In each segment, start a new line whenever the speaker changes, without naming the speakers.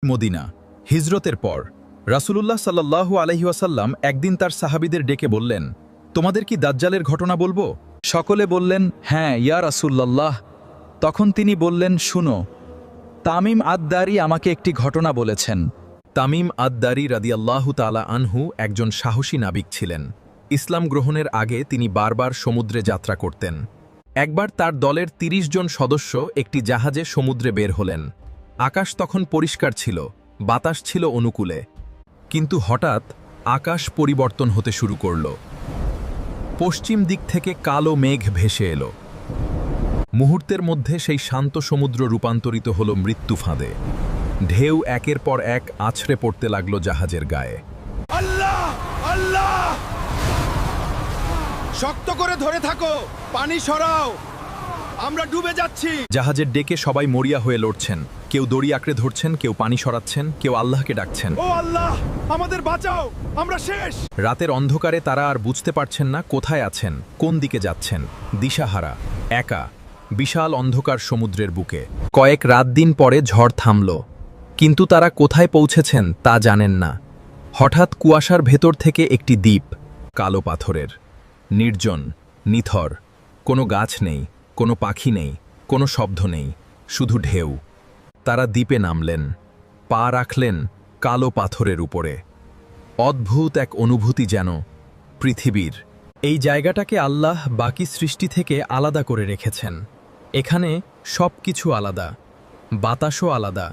Medina হিজরতের পর রাসূলুল্লাহ সাল্লাল্লাহু আলাইহি ওয়াসাল্লাম একদিন তার সাহাবীদের ডেকে বললেন, তোমাদের কি দাজ্জালের ঘটনা বলবো? সকলে বললেন, হ্যাঁ ইয়া রাসূলুল্লাহ। তখন তিনি বললেন, শুনো, তামিম আদ-দারি আমাকে একটি ঘটনা বলেছেন। তামিম আদ-দারি রাদিয়াল্লাহু তাআলা আনহু একজন সাহসী নাবিক ছিলেন। ইসলাম গ্রহণের আগে তিনি বারবার সমুদ্রে যাত্রা করতেন। একবার তার দলের ৩০ জন সদস্য একটি জাহাজে সমুদ্রে বের হলেন। আকাশ তখন পরিষ্কার ছিল, বাতাস ছিল অনুকূলে। কিন্তু হঠাৎ আকাশ পরিবর্তন হতে শুরু করল। পশ্চিম দিক থেকে কালো মেঘ ভেসে এলো। মুহূর্তের মধ্যে সেই শান্ত সমুদ্র রূপান্তরিত হল মৃত্যু ফাঁদে। ঢেউ একের পর এক আছড়ে পড়তে লাগলো জাহাজের গায়ে।
আল্লাহ আল্লাহ, শক্ত করে ধরে থাকো, পানি সরাও, আমরা ডুবে যাচ্ছি।
জাহাজের ডেকে সবাই মরিয়া হয়ে লড়ছেন। কেউ দড়ি আঁকড়ে ধরছেন, কেউ পানি সরাচ্ছেন, কেউ আল্লাহকে ডাকছেন।
ও আল্লাহ, আমাদের বাঁচাও, আমরা শেষ।
রাতের অন্ধকারে তারা আর বুঝতে পারছেন না কোথায় আছেন, কোন দিকে যাচ্ছেন। দিশাহারা, একা, বিশাল অন্ধকার সমুদ্রের বুকে। কয়েক রাত দিন পরে ঝড় থামল, কিন্তু তারা কোথায় পৌঁছেছেন তা জানেন না। হঠাৎ কুয়াশার ভেতর থেকে একটি দ্বীপ, কালো পাথরের, নির্জন, নিথর। কোনো গাছ নেই, কোনো পাখি নেই, কোনো শব্দ নেই, শুধু ঢেউ। তারা দ্বীপে নামলেন, পা রাখলেন কালো পাথরের উপরে। অদ্ভুত এক অনুভূতি যেন পৃথিবীর। এই জায়গাটাকে আল্লাহ বাকি সৃষ্টি থেকে আলাদা করে রেখেছেন। এখানে সব কিছু আলাদা, বাতাসও আলাদা।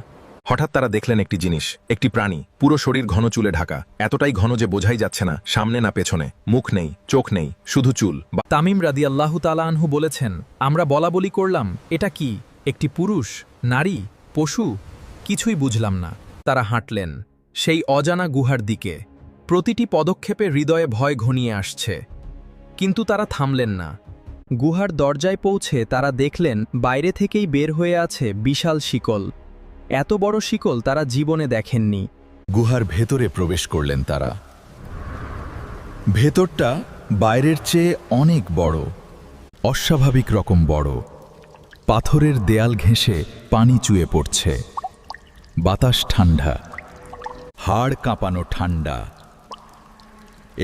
হঠাৎ তারা দেখলেন একটি জিনিস, একটি প্রাণী, পুরো শরীর ঘন চুলে ঢাকা, এতটাই ঘন যে বোঝাই যাচ্ছে না সামনে না পেছনে, মুখ নেই, চোখ নেই, শুধু চুল। তামিম রাদিয়াল্লাহু তাআলা আনহু বলেছেন, আমরা বলাবলি করলাম, এটা কি একটি পুরুষ, নারী, পশু? কিছুই বুঝলাম না। তারা হাঁটলেন সেই অজানা গুহার দিকে। প্রতিটি পদক্ষেপে হৃদয়ে ভয় ঘনিয়ে আসছে, কিন্তু তারা থামলেন না। গুহার দরজায় পৌঁছে তারা দেখলেন বাইরে থেকেই বের হয়ে আছে বিশাল শিকল। এত বড় শিকল তারা জীবনে দেখেননি।
গুহার ভেতরে প্রবেশ করলেন তারা। ভেতরটা বাইরের চেয়ে অনেক বড়, অস্বাভাবিক রকম বড়। পাথরের দেয়াল ঘেঁষে পানি চুয়ে পড়ছে। বাতাস ঠান্ডা, হাড় কাঁপানো ঠান্ডা,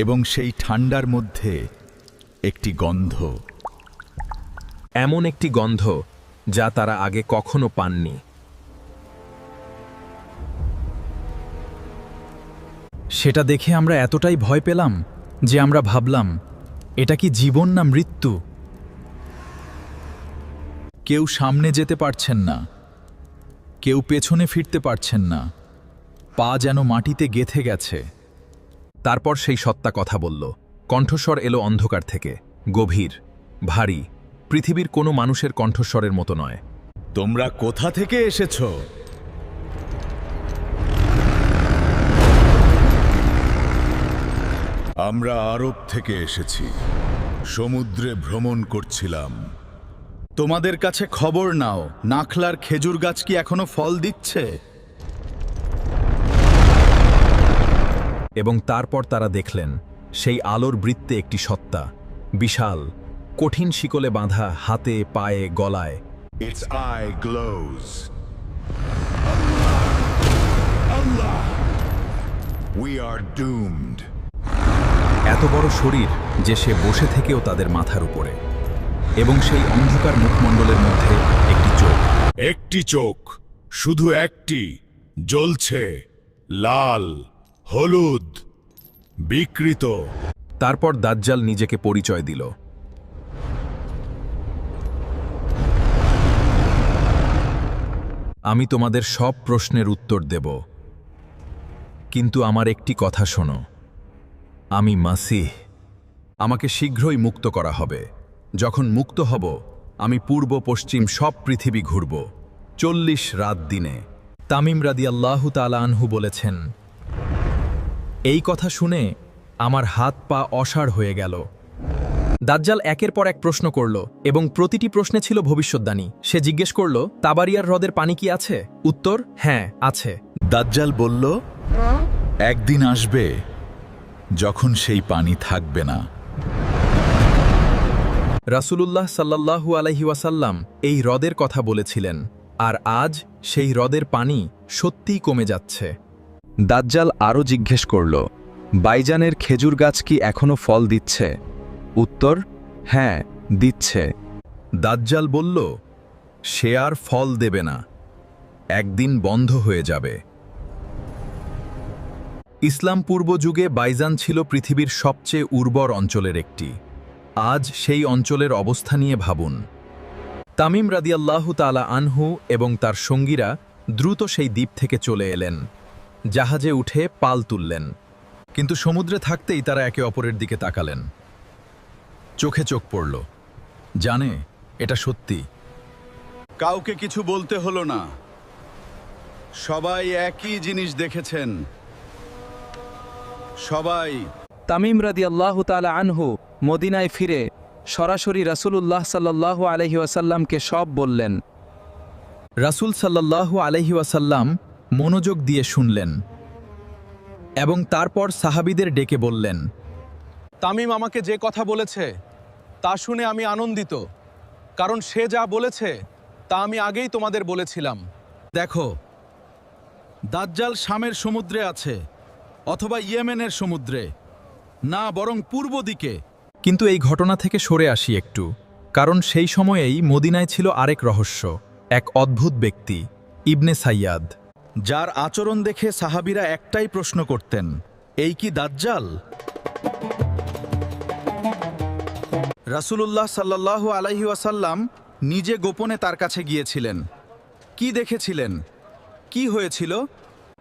এবং সেই ঠান্ডার মধ্যে একটি গন্ধ।
এমন একটি গন্ধ যা তারা আগে কখনো পাননি। সেটা দেখে আমরা এতটাই ভয় পেলাম যে আমরা ভাবলাম, এটা কি জীবন না মৃত্যু?
কেউ সামনে যেতে পারছেন না, কেউ পেছনে ফিরতে পারছেন না। পা যেন মাটিতে গেঁথে গেছে।
তারপর সেই সত্তা কথা বলল। কণ্ঠস্বর এলো অন্ধকার থেকে, গভীর, ভারী, পৃথিবীর কোনো মানুষের কণ্ঠস্বরের মতো নয়।
তোমরা কোথা থেকে এসেছো? আমরা আরব থেকে এসেছি, সমুদ্রে ভ্রমণ করছিলাম। তোমাদের কাছে খবর নাও, নাখলার খেজুর গাছ কি এখনো ফল দিচ্ছে?
এবং তারপর তারা দেখলেন সেই আলোর বৃত্তে একটি সত্তা, বিশাল, কঠিন শিকলে বাঁধা, হাতে, পায়ে, গলায়।
Its eye glows. We are doomed.
এত বড় শরীর যে সে বসে থেকেও তাদের মাথার উপরে, এবং সেই অন্ধকার মুখমণ্ডলের মধ্যে একটি চোখ।
একটি চোখ, শুধু একটি, জ্বলছে, লাল, হলুদ, বিকৃত।
তারপর দাজ্জাল নিজেকে পরিচয় দিল। আমি তোমাদের সব প্রশ্নের উত্তর দেব, কিন্তু আমার একটি কথা শোনো, আমি মাসিহ। আমাকে শীঘ্রই মুক্ত করা হবে। যখন মুক্ত হব, আমি পূর্ব পশ্চিম সব পৃথিবী ঘুরব, 40 রাত দিনে। তামিম রাদিয়াল্লাহু তাআলা আনহু বলেছেন, এই কথা শুনে আমার হাত পা অসাড় হয়ে গেল। দাজ্জাল একের পর এক প্রশ্ন করল, এবং প্রতিটি প্রশ্নে ছিল ভবিষ্যদ্বাণী। সে জিজ্ঞেস করল, তাবারিয়ার হ্রদের পানি কি আছে? উত্তর, হ্যাঁ আছে।
দাজ্জাল বলল, একদিন আসবে যখন সেই পানি থাকবে না।
রাসূলুল্লাহ সাল্লাল্লাহু আলাইহি ওয়াসাল্লাম এই হ্রদের কথা বলেছিলেন। আর আজ সেই হ্রদের পানি সত্যিই কমে যাচ্ছে। দাজ্জাল আরও জিজ্ঞেস করল, বাইজানের খেজুর গাছ কি এখনো ফল দিচ্ছে? উত্তর, হ্যাঁ, দিচ্ছে। দাজ্জাল বলল, সে আর ফল দেবে না, একদিন বন্ধ হয়ে যাবে। ইসলাম পূর্ব যুগে বাইজান ছিল পৃথিবীর সবচেয়ে উর্বর অঞ্চলের একটি। আজ সেই অঞ্চলের অবস্থা নিয়ে ভাবুন। তামিম রাদিয়াল্লাহু তাআলা আনহু এবং তার সঙ্গীরা দ্রুত সেই দ্বীপ থেকে চলে এলেন, জাহাজে উঠে পাল তুললেন। কিন্তু সমুদ্রে থাকতেই তারা একে অপরের দিকে তাকালেন। চোখে চোখ পড়ল, জানে এটা সত্যি।
কাউকে কিছু বলতে হলো না, সবাই একই জিনিস দেখেছেন। সবাই
তামিম রাদিয়াল্লাহু তাআলা আনহু মদিনায় ফিরে সরাসরি রাসূলুল্লাহ সাল্লাল্লাহু আলাইহি ওয়াসাল্লামকে সব বললেন।
রাসূল সাল্লাল্লাহু আলাইহি ওয়াসাল্লাম মনোযোগ দিয়ে শুনলেন এবং তারপর সাহাবীদের ডেকে বললেন,
তামিম আমাকে যে কথা বলেছে তা শুনে আমি আনন্দিত, কারণ সে যা বলেছে তা আমি আগেই তোমাদের বলেছিলাম।
দেখো, দাজ্জাল শামের সমুদ্রে আছে, অথবা ইয়েমেনের সমুদ্রে, না বরং পূর্ব দিকে।
কিন্তু এই ঘটনা থেকে সরে আসি একটু, কারণ সেই সময়েই মদিনায় ছিল আরেক রহস্য, এক অদ্ভুত ব্যক্তি, ইবনে সাইয়াদ,
যার আচরণ দেখে সাহাবীরা একটাই প্রশ্ন করতেন, এই কি দাজ্জাল? রাসূলুল্লাহ সাল্লাল্লাহু আলাইহি ওয়াসাল্লাম নিজে গোপনে তার কাছে গিয়েছিলেন। কি দেখেছিলেন? কি হয়েছিল?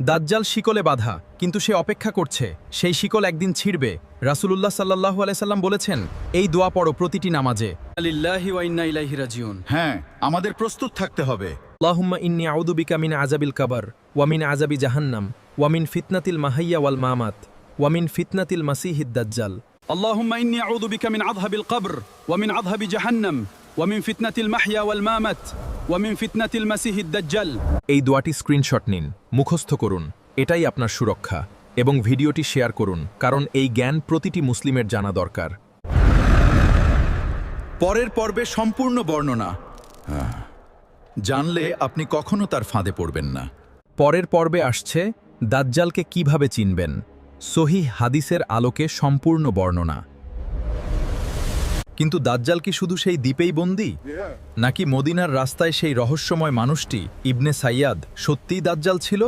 দাজ্জাল শিকলে বাঁধা, কিন্তু সে অপেক্ষা করছে, সেই শিকল একদিন ছিঁড়বে। রাসূলুল্লাহ সাল্লাল্লাহু আলাইহি সাল্লাম বলেছেন, এই দোয়া পড়ো প্রতিটি নামাজে।
লিল্লাহি ওয়া ইন্না ইলাইহি রাজিউন।
হ্যাঁ, আমাদের প্রস্তুত থাকতে হবে।
আল্লাহুম্মা ইন্নী আউযু বিকা মিন আযাবিল কবর ওয়া মিন আযাবি জাহান্নাম ওয়া মিন ফিতনাতিল মাহিয়া ওয়াল মামাত ওয়া মিন ফিতনাতিল মাসিহিদ দাজ্জাল।
اللهم إني أعوذ بك من عذاب القبر ومن عذاب جهنم ومن فتنة المحيا والمامات ومن فتنة المسيح الدجال।
এই দোয়াটি স্ক্রিনশট নিন, মুখস্থ করুন, এটাই আপনার সুরক্ষা, এবং ভিডিওটি শেয়ার করুন, কারণ এই জ্ঞান প্রতিটি মুসলিমের জানা দরকার।
পরের পর্বে সম্পূর্ণ বর্ণনা জানলে আপনি কখনো তার ফাঁদে পড়বেন না।
পরের পর্বে আসছে দাজ্জালকে কিভাবে চিনবেন, সহিহ হাদিসের আলোকে সম্পূর্ণ বর্ণনা। কিন্তু দাজ্জাল কি শুধু সেই দ্বীপেই বন্দী, নাকি মদিনার রাস্তায় সেই রহস্যময় মানুষটি ইবনে সাইয়াদ সত্যিই দাজ্জাল ছিল?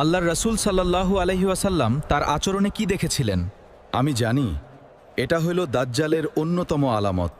আল্লাহর রাসূল সাল্লাল্লাহু আলাইহি ওয়াসাল্লাম তার আচরণে কি দেখেছিলেন?
আমি জানি, এটা হলো দাজ্জালের অন্যতম আলামত।